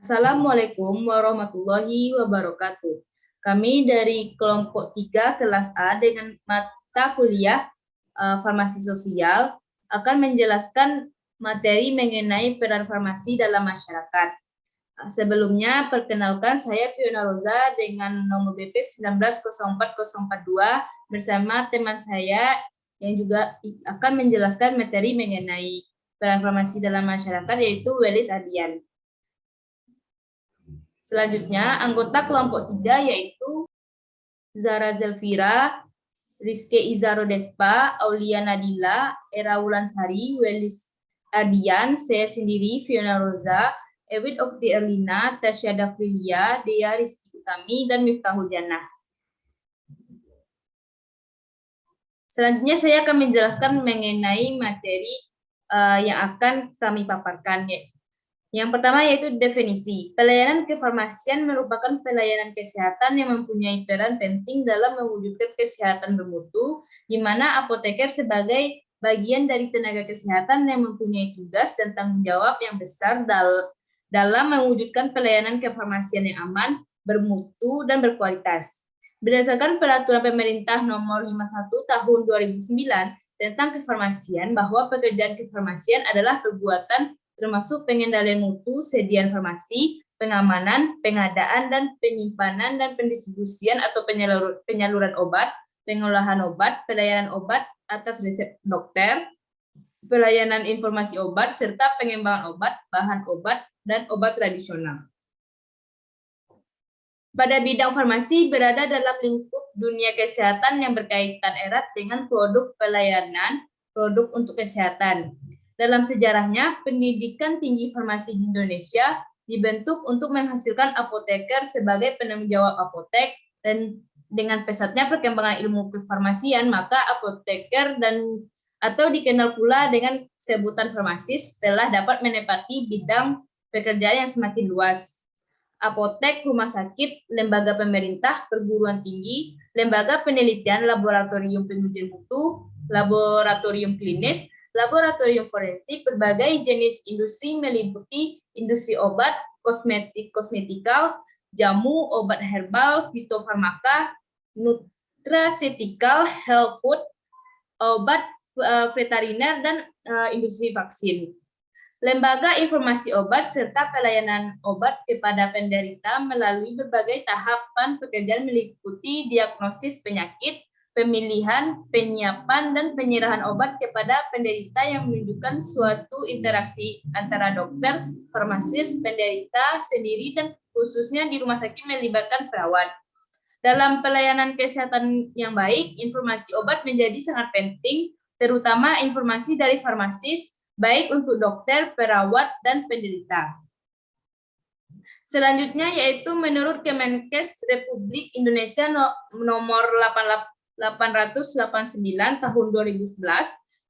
Assalamualaikum warahmatullahi wabarakatuh. Kami dari kelompok 3 kelas A dengan mata kuliah farmasi sosial akan menjelaskan materi mengenai peran farmasi dalam masyarakat. Sebelumnya, perkenalkan saya Fiona Rosa dengan nomor BP 1904042 bersama teman saya yang juga akan menjelaskan materi mengenai peran farmasi dalam masyarakat, yaitu Welis Adian. Selanjutnya, anggota kelompok 3 yaitu Zara Zelvira, Rizke Izaro Despa, Aulia Nadila, Era Wulansari, Welis Adian, saya sendiri, Fiona Rosa, Ewit Okti Erlina, Tasya Dafrilia, Dea Rizky Utami, dan Miftahul Jannah. Selanjutnya saya akan menjelaskan mengenai materi yang akan kami paparkan. Yang pertama yaitu definisi. Pelayanan kefarmasian merupakan pelayanan kesehatan yang mempunyai peran penting dalam mewujudkan kesehatan bermutu, di mana apoteker sebagai bagian dari tenaga kesehatan yang mempunyai tugas dan tanggung jawab yang besar dalam mewujudkan pelayanan kefarmasian yang aman, bermutu, dan berkualitas. Berdasarkan peraturan pemerintah nomor 51 tahun 2009 tentang kefarmasian, bahwa pekerjaan kefarmasian adalah perbuatan termasuk pengendalian mutu, sediaan farmasi, pengamanan, pengadaan, dan penyimpanan dan pendistribusian atau penyaluran obat, pengolahan obat, pelayanan obat atas resep dokter, pelayanan informasi obat, serta pengembangan obat, bahan obat, dan obat tradisional. Pada bidang farmasi berada dalam lingkup dunia kesehatan yang berkaitan erat dengan produk pelayanan, produk untuk kesehatan. Dalam sejarahnya, pendidikan tinggi farmasi di Indonesia dibentuk untuk menghasilkan apoteker sebagai penanggung jawab apotek, dan dengan pesatnya perkembangan ilmu kefarmasian, maka apoteker atau dikenal pula dengan sebutan farmasis telah dapat menempati bidang pekerjaan yang semakin luas. Apotek, rumah sakit, lembaga pemerintah, perguruan tinggi, lembaga penelitian, laboratorium pengujian mutu, laboratorium klinis, laboratorium forensik, berbagai jenis industri meliputi industri obat, kosmetikal, jamu, obat herbal, fitofarmaka, nutraceutical, health food, obat veteriner, dan industri vaksin. Lembaga informasi obat serta pelayanan obat kepada penderita melalui berbagai tahapan pekerjaan meliputi diagnosis penyakit, pemilihan, penyiapan, dan penyerahan obat kepada penderita yang menunjukkan suatu interaksi antara dokter, farmasis, penderita sendiri, dan khususnya di rumah sakit melibatkan perawat. Dalam pelayanan kesehatan yang baik, informasi obat menjadi sangat penting, terutama informasi dari farmasis, baik untuk dokter, perawat, dan penderita. Selanjutnya yaitu menurut Kemenkes Republik Indonesia nomor 889 tahun 2011,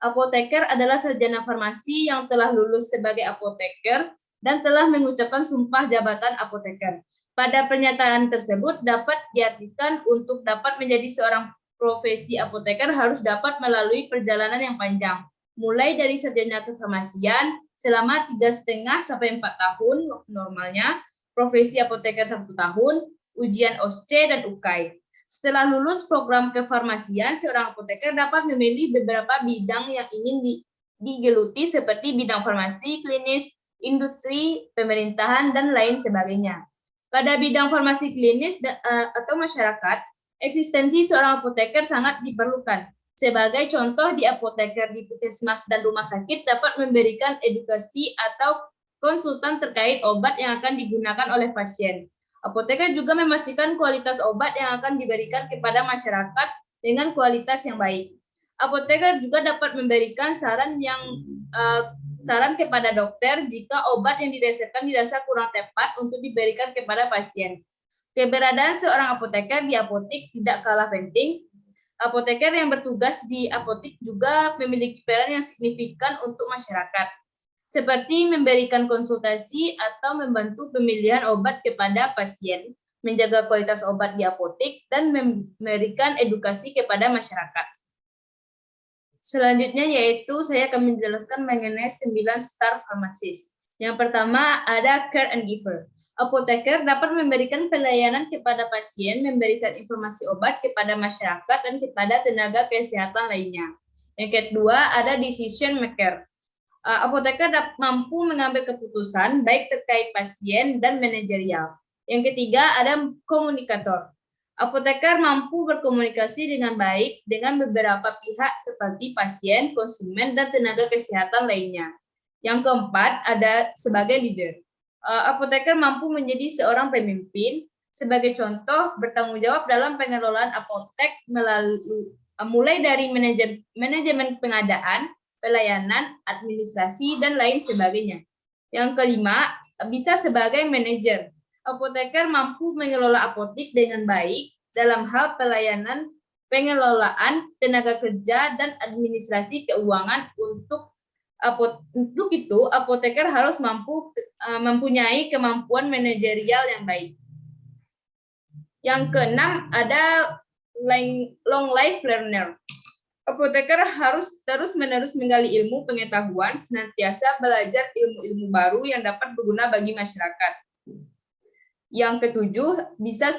apoteker adalah sarjana farmasi yang telah lulus sebagai apoteker dan telah mengucapkan sumpah jabatan apoteker. Pada pernyataan tersebut dapat diartikan untuk dapat menjadi seorang profesi apoteker harus dapat melalui perjalanan yang panjang, mulai dari sarjana kefarmasian selama 3,5 sampai 4 tahun normalnya, profesi apoteker 1 tahun, ujian OSCE dan UKAI. Setelah lulus program kefarmasian, seorang apoteker dapat memilih beberapa bidang yang ingin digeluti seperti bidang farmasi, klinis, industri, pemerintahan, dan lain sebagainya. Pada bidang farmasi klinis atau masyarakat, eksistensi seorang apoteker sangat diperlukan. Sebagai contoh, di apoteker di puskesmas dan rumah sakit dapat memberikan edukasi atau konsultan terkait obat yang akan digunakan oleh pasien. Apoteker juga memastikan kualitas obat yang akan diberikan kepada masyarakat dengan kualitas yang baik. Apoteker juga dapat memberikan saran kepada dokter jika obat yang diresepkan dirasa kurang tepat untuk diberikan kepada pasien. Keberadaan seorang apoteker di apotik tidak kalah penting. Apoteker yang bertugas di apotik juga memiliki peran yang signifikan untuk masyarakat, seperti memberikan konsultasi atau membantu pemilihan obat kepada pasien, menjaga kualitas obat di apotik, dan memberikan edukasi kepada masyarakat. Selanjutnya yaitu saya akan menjelaskan mengenai 9 star farmasis. Yang pertama ada care and giver. Apoteker dapat memberikan pelayanan kepada pasien, memberikan informasi obat kepada masyarakat, dan kepada tenaga kesehatan lainnya. Yang kedua, ada decision maker. Apoteker mampu mengambil keputusan baik terkait pasien dan manajerial. Yang ketiga, ada komunikator. Apoteker mampu berkomunikasi dengan baik dengan beberapa pihak seperti pasien, konsumen, dan tenaga kesehatan lainnya. Yang keempat, ada sebagai leader. Apoteker mampu menjadi seorang pemimpin. Sebagai contoh, bertanggung jawab dalam pengelolaan apotek mulai dari manajemen pengadaan, pelayanan, administrasi, dan lain sebagainya. Yang kelima, bisa sebagai manajer. Apoteker mampu mengelola apotek dengan baik dalam hal pelayanan, pengelolaan, tenaga kerja, dan administrasi keuangan. Untuk itu, apoteker harus mempunyai kemampuan manajerial yang baik. Yang keenam, ada long life learner. Apoteker harus terus-menerus menggali ilmu pengetahuan, senantiasa belajar ilmu-ilmu baru yang dapat berguna bagi masyarakat. Yang ketujuh, bisa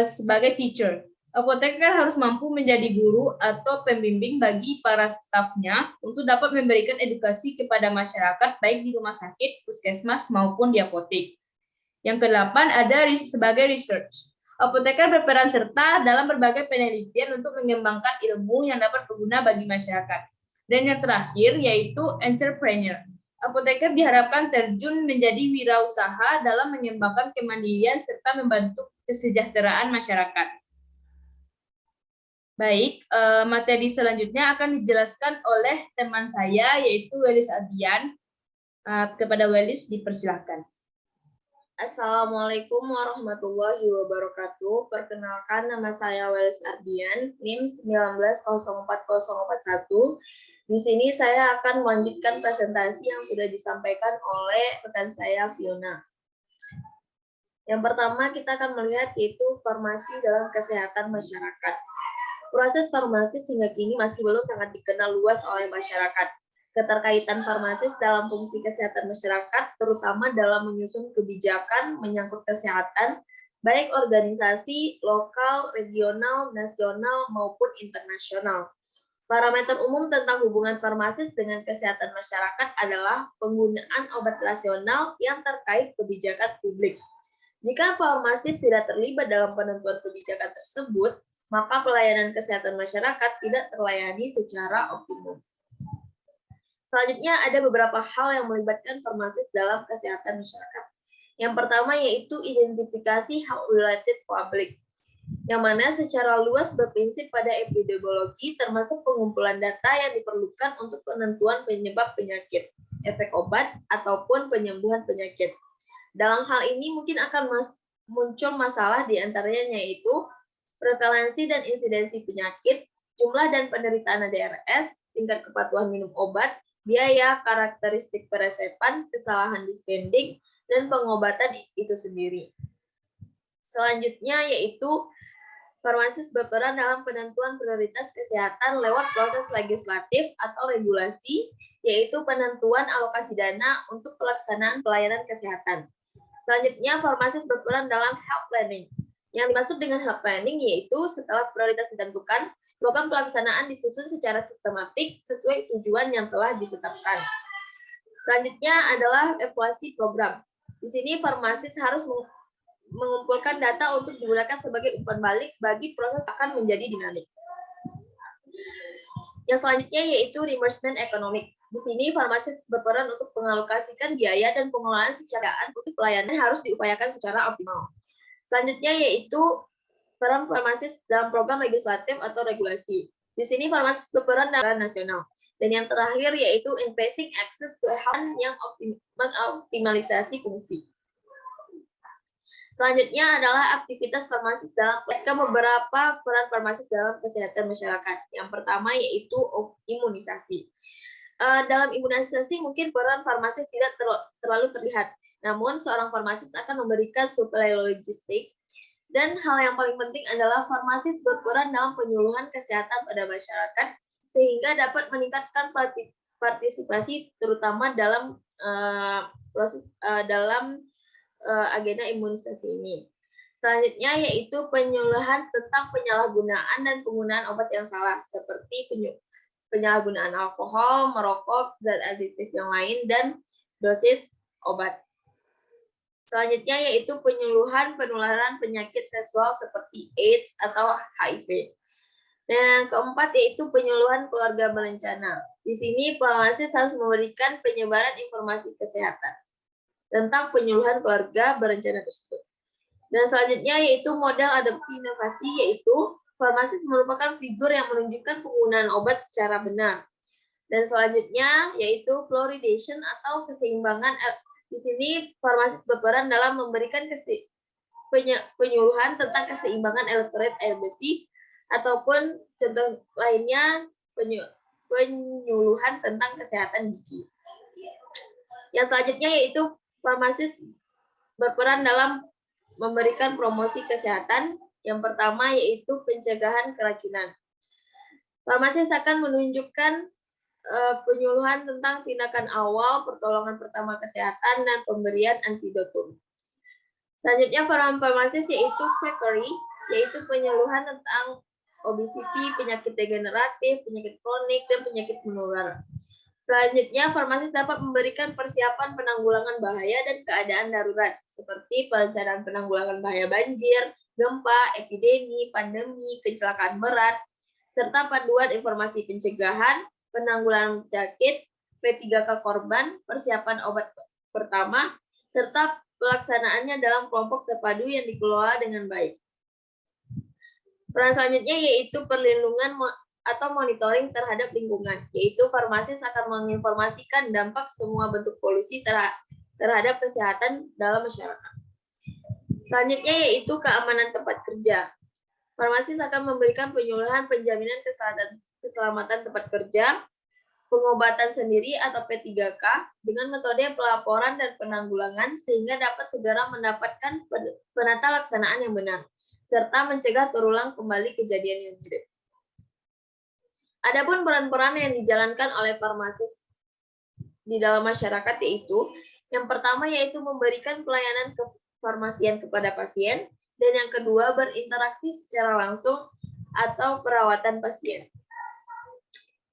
sebagai teacher. Apoteker harus mampu menjadi guru atau pembimbing bagi para stafnya untuk dapat memberikan edukasi kepada masyarakat baik di rumah sakit, puskesmas, maupun di apotek. Yang kedelapan, ada sebagai research. Apoteker berperan serta dalam berbagai penelitian untuk mengembangkan ilmu yang dapat berguna bagi masyarakat. Dan yang terakhir, yaitu entrepreneur. Apoteker diharapkan terjun menjadi wirausaha dalam mengembangkan kemandirian serta membantu kesejahteraan masyarakat. Baik, materi selanjutnya akan dijelaskan oleh teman saya, yaitu Welis Ardian. Kepada Welis, dipersilakan. Assalamualaikum warahmatullahi wabarakatuh. Perkenalkan, nama saya Welis Ardian, NIM 1904041. Di sini saya akan melanjutkan presentasi yang sudah disampaikan oleh rekan saya, Fiona. Yang pertama kita akan melihat yaitu farmasi dalam kesehatan masyarakat. Proses farmasi hingga kini masih belum sangat dikenal luas oleh masyarakat. Keterkaitan farmasis dalam fungsi kesehatan masyarakat, terutama dalam menyusun kebijakan menyangkut kesehatan, baik organisasi, lokal, regional, nasional, maupun internasional. Parameter umum tentang hubungan farmasis dengan kesehatan masyarakat adalah penggunaan obat rasional yang terkait kebijakan publik. Jika farmasis tidak terlibat dalam penentuan kebijakan tersebut, maka pelayanan kesehatan masyarakat tidak terlayani secara optimum. Selanjutnya ada beberapa hal yang melibatkan farmasis dalam kesehatan masyarakat. Yang pertama yaitu identifikasi health-related public, yang mana secara luas berprinsip pada epidemiologi termasuk pengumpulan data yang diperlukan untuk penentuan penyebab penyakit, efek obat, ataupun penyembuhan penyakit. Dalam hal ini mungkin akan muncul masalah diantaranya yaitu prevalensi dan insidensi penyakit, jumlah dan penderitaan ADRS, tingkat kepatuhan minum obat, biaya, karakteristik peresepan, kesalahan dispending, dan pengobatan itu sendiri. Selanjutnya yaitu farmasis berperan dalam penentuan prioritas kesehatan lewat proses legislatif atau regulasi, yaitu penentuan alokasi dana untuk pelaksanaan pelayanan kesehatan. Selanjutnya, farmasis berperan dalam health planning. Yang dimaksud dengan health planning yaitu setelah prioritas ditentukan, program pelaksanaan disusun secara sistematik sesuai tujuan yang telah ditetapkan. Selanjutnya adalah evaluasi program. Di sini farmasis harus mengumpulkan data untuk digunakan sebagai umpan balik bagi proses akan menjadi dinamik. Yang selanjutnya yaitu reimbursement ekonomik. Di sini farmasis berperan untuk mengalokasikan biaya dan pengelolaan secara untuk pelayanan harus diupayakan secara optimal. Selanjutnya yaitu peran farmasis dalam program legislatif atau regulasi. Di sini farmasis berperan dalam nasional. Dan yang terakhir yaitu increasing access to health yang mengoptimalisasi fungsi. Selanjutnya adalah aktivitas farmasis dalam beberapa peran farmasis dalam kesehatan masyarakat. Yang pertama yaitu imunisasi. Dalam imunisasi mungkin peran farmasis tidak terlalu terlihat. Namun, seorang farmasis akan memberikan suplai logistik, dan hal yang paling penting adalah farmasis berperan dalam penyuluhan kesehatan pada masyarakat, sehingga dapat meningkatkan partisipasi terutama dalam agenda imunisasi ini. Selanjutnya yaitu penyuluhan tentang penyalahgunaan dan penggunaan obat yang salah, seperti penyalahgunaan alkohol, merokok, zat aditif yang lain, dan dosis obat. Selanjutnya yaitu penyuluhan penularan penyakit seksual seperti AIDS atau HIV. Dan yang keempat yaitu penyuluhan keluarga berencana. Di sini farmasis harus memberikan penyebaran informasi kesehatan tentang penyuluhan keluarga berencana tersebut. Dan selanjutnya yaitu modal adopsi inovasi, yaitu farmasis merupakan figur yang menunjukkan penggunaan obat secara benar. Dan selanjutnya yaitu fluoridation atau keseimbangan. Di sini farmasis berperan dalam memberikan penyuluhan tentang keseimbangan elektrolit air besi, ataupun contoh lainnya penyuluhan tentang kesehatan gigi. Yang selanjutnya yaitu farmasis berperan dalam memberikan promosi kesehatan. Yang pertama yaitu pencegahan keracunan. Farmasis akan menunjukkan penyuluhan tentang tindakan awal, pertolongan pertama kesehatan, dan pemberian antidotum. Selanjutnya peran farmasis yaitu fakery, yaitu penyuluhan tentang obesiti, penyakit degeneratif, penyakit kronik, dan penyakit menular. Selanjutnya, farmasis dapat memberikan persiapan penanggulangan bahaya dan keadaan darurat, seperti perencanaan penanggulangan bahaya banjir, gempa, epidemi, pandemi, kecelakaan berat, serta panduan informasi pencegahan, penanggulangan penyakit, P3K korban, persiapan obat pertama, serta pelaksanaannya dalam kelompok terpadu yang dikelola dengan baik. Peran selanjutnya yaitu perlindungan atau monitoring terhadap lingkungan, yaitu farmasis akan menginformasikan dampak semua bentuk polusi terhadap kesehatan dalam masyarakat. Selanjutnya yaitu keamanan tempat kerja. Farmasis akan memberikan penyuluhan penjaminan keselamatan tempat kerja, pengobatan sendiri atau P3K dengan metode pelaporan dan penanggulangan sehingga dapat segera mendapatkan penata laksanaan yang benar, serta mencegah terulang kembali kejadian yang mirip. Adapun peran-peran yang dijalankan oleh farmasis di dalam masyarakat yaitu yang pertama yaitu memberikan pelayanan kefarmasian kepada pasien, dan yang kedua berinteraksi secara langsung atau perawatan pasien.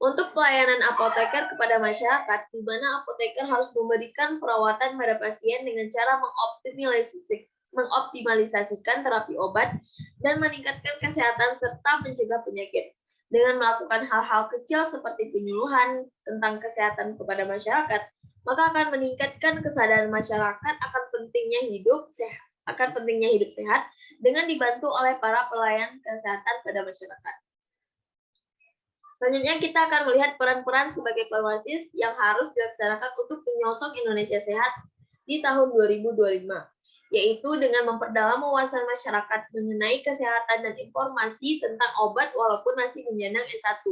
Untuk pelayanan apoteker kepada masyarakat, di mana apoteker harus memberikan perawatan pada pasien dengan cara mengoptimalisasikan terapi obat dan meningkatkan kesehatan serta mencegah penyakit. Dengan melakukan hal-hal kecil seperti penyuluhan tentang kesehatan kepada masyarakat, maka akan meningkatkan kesadaran masyarakat akan pentingnya hidup sehat dengan dibantu oleh para pelayan kesehatan pada masyarakat. Selanjutnya kita akan melihat peran-peran sebagai farmasis yang harus dilaksanakan untuk penyosong Indonesia sehat di tahun 2025, yaitu dengan memperdalam wawasan masyarakat mengenai kesehatan dan informasi tentang obat walaupun masih menjenjang S1.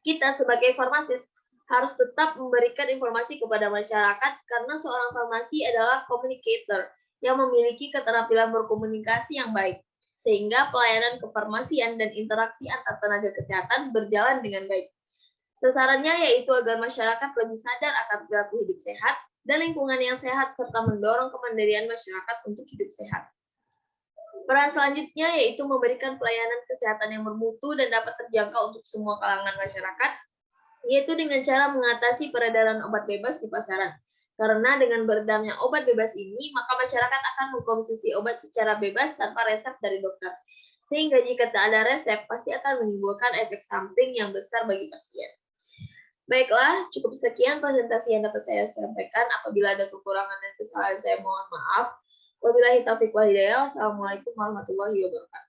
Kita sebagai farmasis harus tetap memberikan informasi kepada masyarakat karena seorang farmasi adalah communicator yang memiliki keterampilan berkomunikasi yang baik, sehingga pelayanan kefarmasian dan interaksi antar tenaga kesehatan berjalan dengan baik. Sasarannya yaitu agar masyarakat lebih sadar akan perilaku hidup sehat dan lingkungan yang sehat, serta mendorong kemandirian masyarakat untuk hidup sehat. Peran selanjutnya yaitu memberikan pelayanan kesehatan yang bermutu dan dapat terjangkau untuk semua kalangan masyarakat, yaitu dengan cara mengatasi peredaran obat bebas di pasaran. Karena dengan beredarnya obat bebas ini, maka masyarakat akan mengkonsumsi obat secara bebas tanpa resep dari dokter. Sehingga jika tak ada resep, pasti akan menimbulkan efek samping yang besar bagi pasien. Baiklah, cukup sekian presentasi yang dapat saya sampaikan. Apabila ada kekurangan dan kesalahan, saya mohon maaf. Wabillahi taufiq wal hidayah. Wassalamualaikum warahmatullahi wabarakatuh.